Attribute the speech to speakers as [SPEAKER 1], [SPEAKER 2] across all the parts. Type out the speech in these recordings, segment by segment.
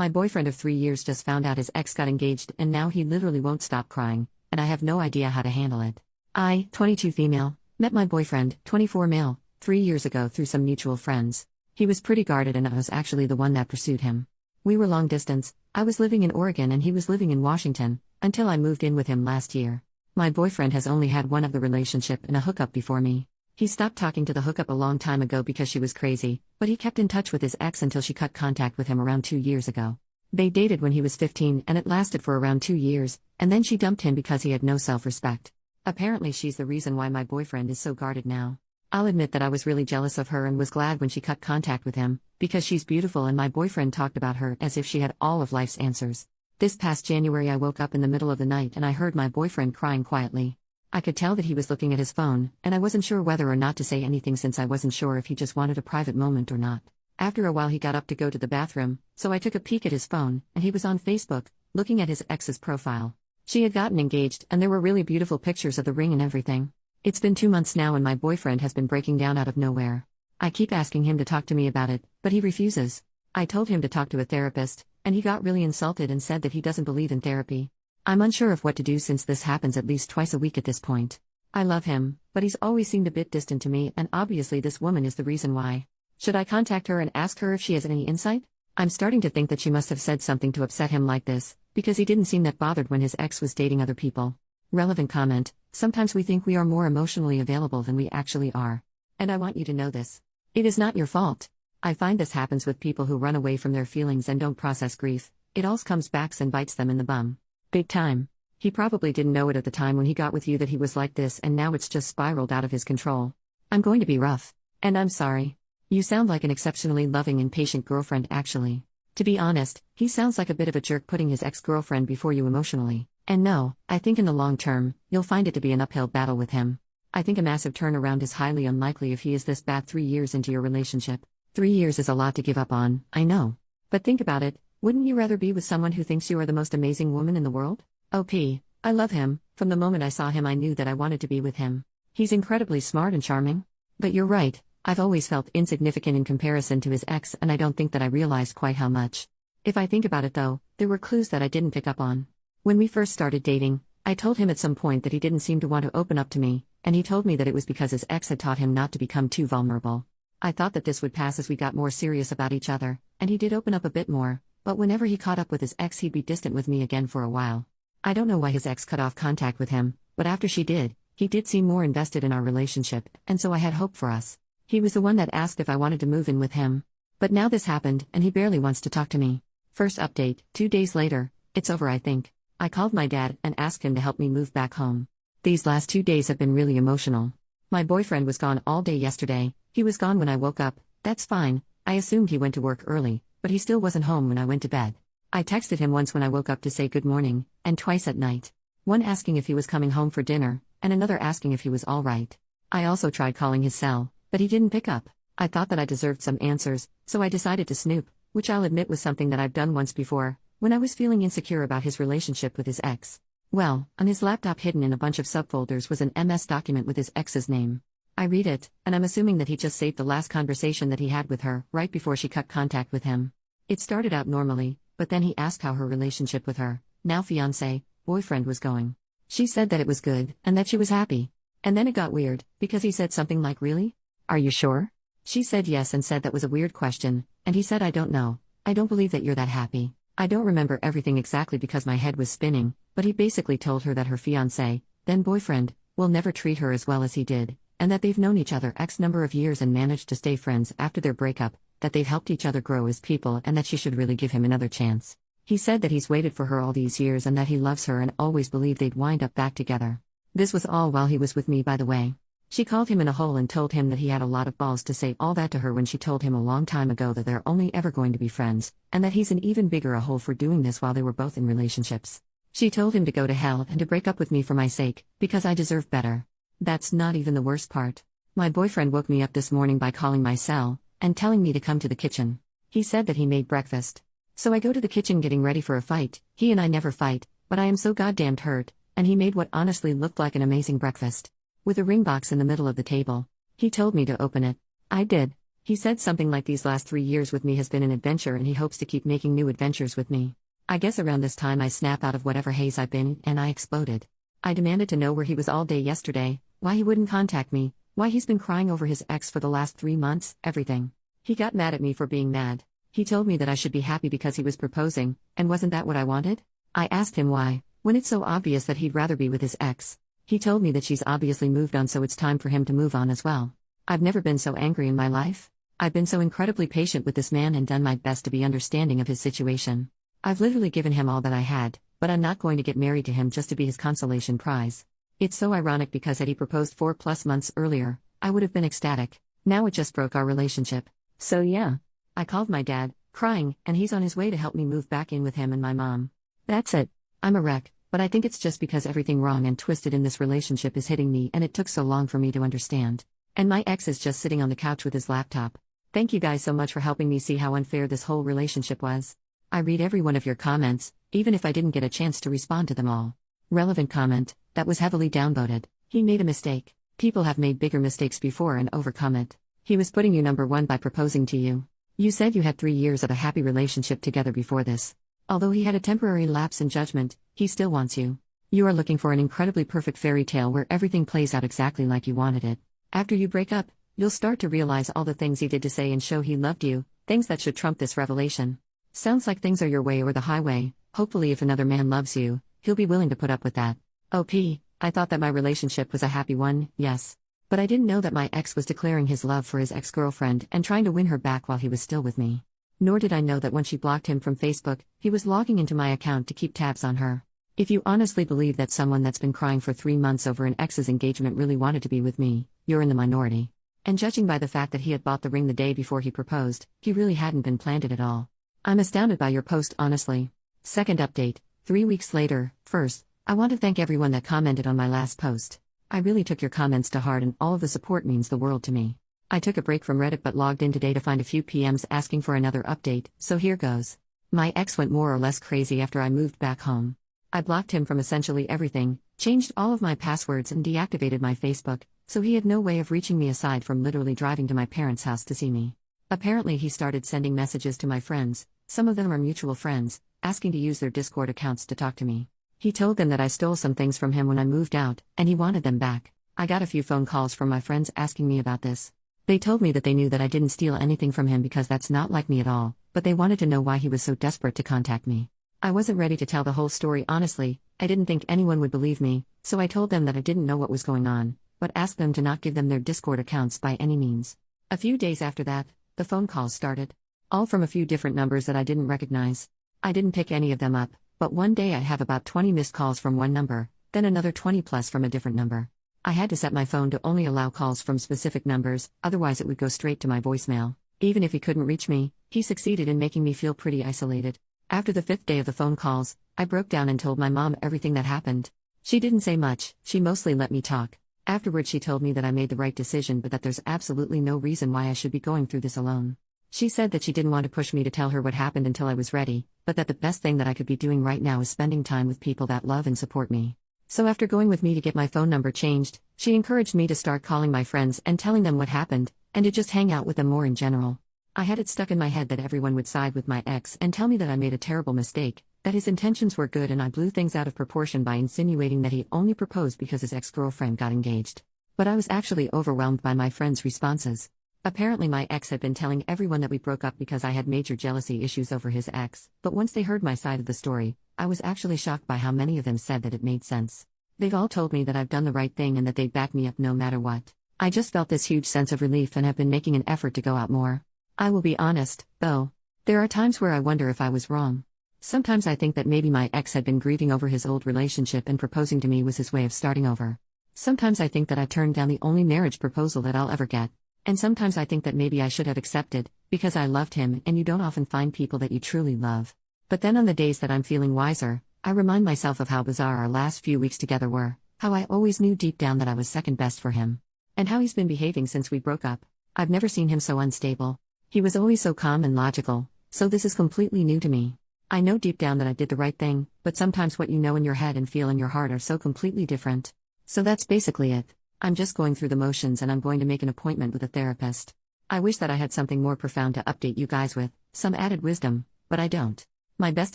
[SPEAKER 1] My boyfriend of 3 years just found out his ex got engaged and now he literally won't stop crying, and I have no idea how to handle it. I, 22 female, met my boyfriend, 24 male, 3 years ago through some mutual friends. He was pretty guarded and I was actually the one that pursued him. We were long distance, I was living in Oregon and he was living in Washington, until I moved in with him last year. My boyfriend has only had one other relationship and a hookup before me. He stopped talking to the hookup a long time ago because she was crazy, but he kept in touch with his ex until she cut contact with him around 2 years ago. They dated when he was 15 and it lasted for around 2 years, and then she dumped him because he had no self-respect. Apparently she's the reason why my boyfriend is so guarded now. I'll admit that I was really jealous of her and was glad when she cut contact with him, because she's beautiful and my boyfriend talked about her as if she had all of life's answers. This past January I woke up in the middle of the night and I heard my boyfriend crying quietly. I could tell that he was looking at his phone, and I wasn't sure whether or not to say anything since I wasn't sure if he just wanted a private moment or not. After a while he got up to go to the bathroom, so I took a peek at his phone, and he was on Facebook, looking at his ex's profile. She had gotten engaged and there were really beautiful pictures of the ring and everything. It's been 2 months now and my boyfriend has been breaking down out of nowhere. I keep asking him to talk to me about it, but he refuses. I told him to talk to a therapist, and he got really insulted and said that he doesn't believe in therapy. I'm unsure of what to do since this happens at least twice a week at this point. I love him, but he's always seemed a bit distant to me and obviously this woman is the reason why. Should I contact her and ask her if she has any insight? I'm starting to think that she must have said something to upset him like this, because he didn't seem that bothered when his ex was dating other people. Relevant comment: sometimes we think we are more emotionally available than we actually are. And I want you to know this. It is not your fault. I find this happens with people who run away from their feelings and don't process grief. It all comes back and bites them in the bum. Big time. He probably didn't know it at the time when he got with you that he was like this and now it's just spiraled out of his control. I'm going to be rough. And I'm sorry. You sound like an exceptionally loving and patient girlfriend actually. To be honest, he sounds like a bit of a jerk putting his ex-girlfriend before you emotionally. And no, I think in the long term, you'll find it to be an uphill battle with him. I think a massive turnaround is highly unlikely if he is this bad 3 years into your relationship. 3 years is a lot to give up on, I know. But think about it. Wouldn't you rather be with someone who thinks you are the most amazing woman in the world? OP, I love him. From the moment I saw him I knew that I wanted to be with him. He's incredibly smart and charming. But you're right, I've always felt insignificant in comparison to his ex and I don't think that I realized quite how much. If I think about it though, there were clues that I didn't pick up on. When we first started dating, I told him at some point that he didn't seem to want to open up to me, and he told me that it was because his ex had taught him not to become too vulnerable. I thought that this would pass as we got more serious about each other, and he did open up a bit more. But whenever he caught up with his ex he'd be distant with me again for a while. I don't know why his ex cut off contact with him, but after she did, he did seem more invested in our relationship, and so I had hope for us. He was the one that asked if I wanted to move in with him. But now this happened, and he barely wants to talk to me. First update, 2 days later, it's over I think. I called my dad and asked him to help me move back home. These last 2 days have been really emotional. My boyfriend was gone all day yesterday, he was gone when I woke up, that's fine, I assumed he went to work early. But he still wasn't home when I went to bed. I texted him once when I woke up to say good morning, and twice at night. One asking if he was coming home for dinner, and another asking if he was all right. I also tried calling his cell, but he didn't pick up. I thought that I deserved some answers, so I decided to snoop, which I'll admit was something that I've done once before, when I was feeling insecure about his relationship with his ex. Well, on his laptop hidden in a bunch of subfolders was an MS document with his ex's name. I read it, and I'm assuming that he just saved the last conversation that he had with her, right before she cut contact with him. It started out normally, but then he asked how her relationship with her, now fiancé, boyfriend was going. She said that it was good, and that she was happy. And then it got weird, because he said something like really? Are you sure? She said yes and said that was a weird question, and he said I don't know, I don't believe that you're that happy. I don't remember everything exactly because my head was spinning, but he basically told her that her fiancé, then boyfriend, will never treat her as well as he did, and that they've known each other X number of years and managed to stay friends after their breakup, that they've helped each other grow as people and that she should really give him another chance. He said that he's waited for her all these years and that he loves her and always believed they'd wind up back together. This was all while he was with me, by the way. She called him in a hole and told him that he had a lot of balls to say all that to her when she told him a long time ago that they're only ever going to be friends, and that he's an even bigger a hole for doing this while they were both in relationships. She told him to go to hell and to break up with me for my sake, because I deserve better. That's not even the worst part. My boyfriend woke me up this morning by calling my cell, and telling me to come to the kitchen. He said that he made breakfast. So I go to the kitchen getting ready for a fight. He and I never fight, but I am so goddamned hurt, and he made what honestly looked like an amazing breakfast. With a ring box in the middle of the table. He told me to open it. I did. He said something like these last 3 years with me has been an adventure and he hopes to keep making new adventures with me. I guess around this time I snap out of whatever haze I've been in and I exploded. I demanded to know where he was all day yesterday, why he wouldn't contact me, why he's been crying over his ex for the last 3 months, everything. He got mad at me for being mad. He told me that I should be happy because he was proposing, and wasn't that what I wanted? I asked him why, when it's so obvious that he'd rather be with his ex. He told me that she's obviously moved on, so it's time for him to move on as well. I've never been so angry in my life. I've been so incredibly patient with this man and done my best to be understanding of his situation. I've literally given him all that I had, but I'm not going to get married to him just to be his consolation prize. It's so ironic because had he proposed 4+ months earlier, I would have been ecstatic. Now it just broke our relationship. So yeah. I called my dad, crying, and he's on his way to help me move back in with him and my mom. That's it. I'm a wreck, but I think it's just because everything wrong and twisted in this relationship is hitting me and it took so long for me to understand. And my ex is just sitting on the couch with his laptop. Thank you guys so much for helping me see how unfair this whole relationship was. I read every one of your comments, even if I didn't get a chance to respond to them all. Relevant comment, that was heavily downvoted. He made a mistake. People have made bigger mistakes before and overcome it. He was putting you number one by proposing to you. You said you had 3 years of a happy relationship together before this. Although he had a temporary lapse in judgment, he still wants you. You are looking for an incredibly perfect fairy tale where everything plays out exactly like you wanted it. After you break up, you'll start to realize all the things he did to say and show he loved you, things that should trump this revelation. Sounds like things are your way or the highway. Hopefully if another man loves you, he'll be willing to put up with that. OP, I thought that my relationship was a happy one, yes. But I didn't know that my ex was declaring his love for his ex-girlfriend and trying to win her back while he was still with me. Nor did I know that when she blocked him from Facebook, he was logging into my account to keep tabs on her. If you honestly believe that someone that's been crying for 3 months over an ex's engagement really wanted to be with me, you're in the minority. And judging by the fact that he had bought the ring the day before he proposed, he really hadn't been planned it at all. I'm astounded by your post, honestly. Second update, 3 weeks later. First, I want to thank everyone that commented on my last post. I really took your comments to heart and all of the support means the world to me. I took a break from Reddit but logged in today to find a few PMs asking for another update, so here goes. My ex went more or less crazy after I moved back home. I blocked him from essentially everything, changed all of my passwords and deactivated my Facebook, so he had no way of reaching me aside from literally driving to my parents' house to see me. Apparently he started sending messages to my friends, some of them are mutual friends, asking to use their Discord accounts to talk to me. He told them that I stole some things from him when I moved out, and he wanted them back. I got a few phone calls from my friends asking me about this. They told me that they knew that I didn't steal anything from him because that's not like me at all, but they wanted to know why he was so desperate to contact me. I wasn't ready to tell the whole story honestly, I didn't think anyone would believe me, so I told them that I didn't know what was going on, but asked them to not give them their Discord accounts by any means. A few days after that, the phone calls started. All from a few different numbers that I didn't recognize. I didn't pick any of them up, but one day I have about 20 missed calls from one number, then another 20 plus from a different number. I had to set my phone to only allow calls from specific numbers, otherwise it would go straight to my voicemail. Even if he couldn't reach me, he succeeded in making me feel pretty isolated. After the 5th day of the phone calls, I broke down and told my mom everything that happened. She didn't say much, she mostly let me talk. Afterward she told me that I made the right decision but that there's absolutely no reason why I should be going through this alone. She said that she didn't want to push me to tell her what happened until I was ready, but that the best thing that I could be doing right now is spending time with people that love and support me. So after going with me to get my phone number changed, she encouraged me to start calling my friends and telling them what happened, and to just hang out with them more in general. I had it stuck in my head that everyone would side with my ex and tell me that I made a terrible mistake, that his intentions were good and I blew things out of proportion by insinuating that he only proposed because his ex-girlfriend got engaged. But I was actually overwhelmed by my friends' responses. Apparently my ex had been telling everyone that we broke up because I had major jealousy issues over his ex, but once they heard my side of the story, I was actually shocked by how many of them said that it made sense. They've all told me that I've done the right thing and that they'd back me up no matter what. I just felt this huge sense of relief and have been making an effort to go out more. I will be honest, though. There are times where I wonder if I was wrong. Sometimes I think that maybe my ex had been grieving over his old relationship and proposing to me was his way of starting over. Sometimes I think that I turned down the only marriage proposal that I'll ever get. And sometimes I think that maybe I should have accepted, because I loved him and you don't often find people that you truly love. But then on the days that I'm feeling wiser, I remind myself of how bizarre our last few weeks together were, how I always knew deep down that I was second best for him. And how he's been behaving since we broke up. I've never seen him so unstable. He was always so calm and logical, so this is completely new to me. I know deep down that I did the right thing, but sometimes what you know in your head and feel in your heart are so completely different. So that's basically it. I'm just going through the motions and I'm going to make an appointment with a therapist. I wish that I had something more profound to update you guys with, some added wisdom, but I don't. My best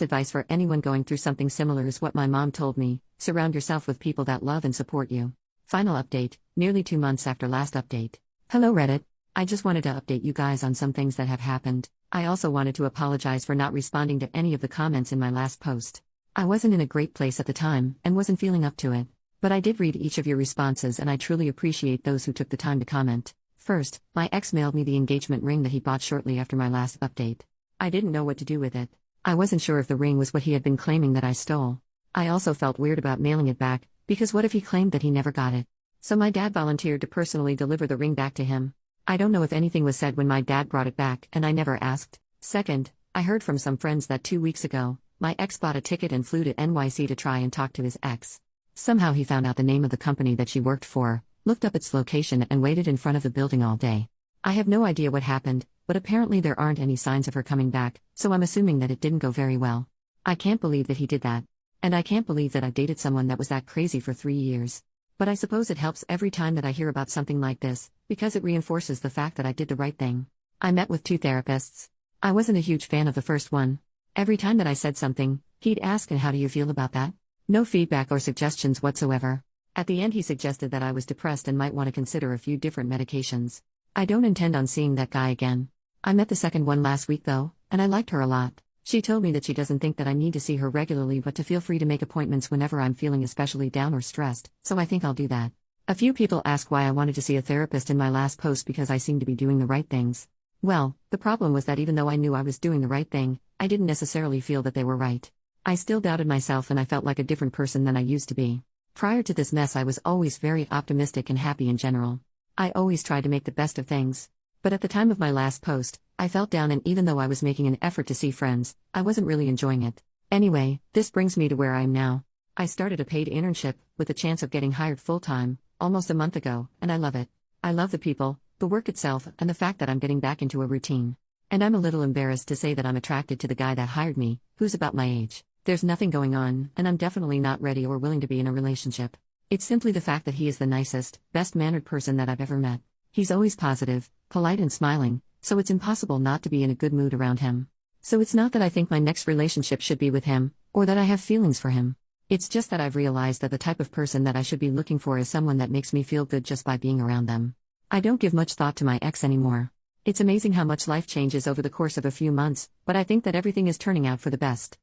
[SPEAKER 1] advice for anyone going through something similar is what my mom told me: surround yourself with people that love and support you. Final update, nearly 2 months after last update. Hello Reddit. I just wanted to update you guys on some things that have happened. I also wanted to apologize for not responding to any of the comments in my last post. I wasn't in a great place at the time and wasn't feeling up to it. But I did read each of your responses and I truly appreciate those who took the time to comment. First, my ex mailed me the engagement ring that he bought shortly after my last update. I didn't know what to do with it. I wasn't sure if the ring was what he had been claiming that I stole. I also felt weird about mailing it back, because what if he claimed that he never got it? So my dad volunteered to personally deliver the ring back to him. I don't know if anything was said when my dad brought it back, and I never asked. Second, I heard from some friends that 2 weeks ago, my ex bought a ticket and flew to NYC to try and talk to his ex. Somehow he found out the name of the company that she worked for, looked up its location and waited in front of the building all day. I have no idea what happened, but apparently there aren't any signs of her coming back, so I'm assuming that it didn't go very well. I can't believe that he did that. And I can't believe that I dated someone that was that crazy for 3 years. But I suppose it helps every time that I hear about something like this, because it reinforces the fact that I did the right thing. I met with 2 therapists. I wasn't a huge fan of the first one. Every time that I said something, he'd ask, "And how do you feel about that?" No feedback or suggestions whatsoever. At the end he suggested that I was depressed and might want to consider a few different medications. I don't intend on seeing that guy again. I met the second one last week though, and I liked her a lot. She told me that she doesn't think that I need to see her regularly but to feel free to make appointments whenever I'm feeling especially down or stressed, so I think I'll do that. A few people ask why I wanted to see a therapist in my last post because I seem to be doing the right things. Well, the problem was that even though I knew I was doing the right thing, I didn't necessarily feel that they were right. I still doubted myself and I felt like a different person than I used to be. Prior to this mess I was always very optimistic and happy in general. I always tried to make the best of things. But at the time of my last post, I felt down and even though I was making an effort to see friends, I wasn't really enjoying it. Anyway, this brings me to where I am now. I started a paid internship, with the chance of getting hired full-time, almost a month ago, and I love it. I love the people, the work itself, and the fact that I'm getting back into a routine. And I'm a little embarrassed to say that I'm attracted to the guy that hired me, who's about my age. There's nothing going on, and I'm definitely not ready or willing to be in a relationship. It's simply the fact that he is the nicest, best-mannered person that I've ever met. He's always positive, polite and smiling, so it's impossible not to be in a good mood around him. So it's not that I think my next relationship should be with him, or that I have feelings for him. It's just that I've realized that the type of person that I should be looking for is someone that makes me feel good just by being around them. I don't give much thought to my ex anymore. It's amazing how much life changes over the course of a few months, but I think that everything is turning out for the best.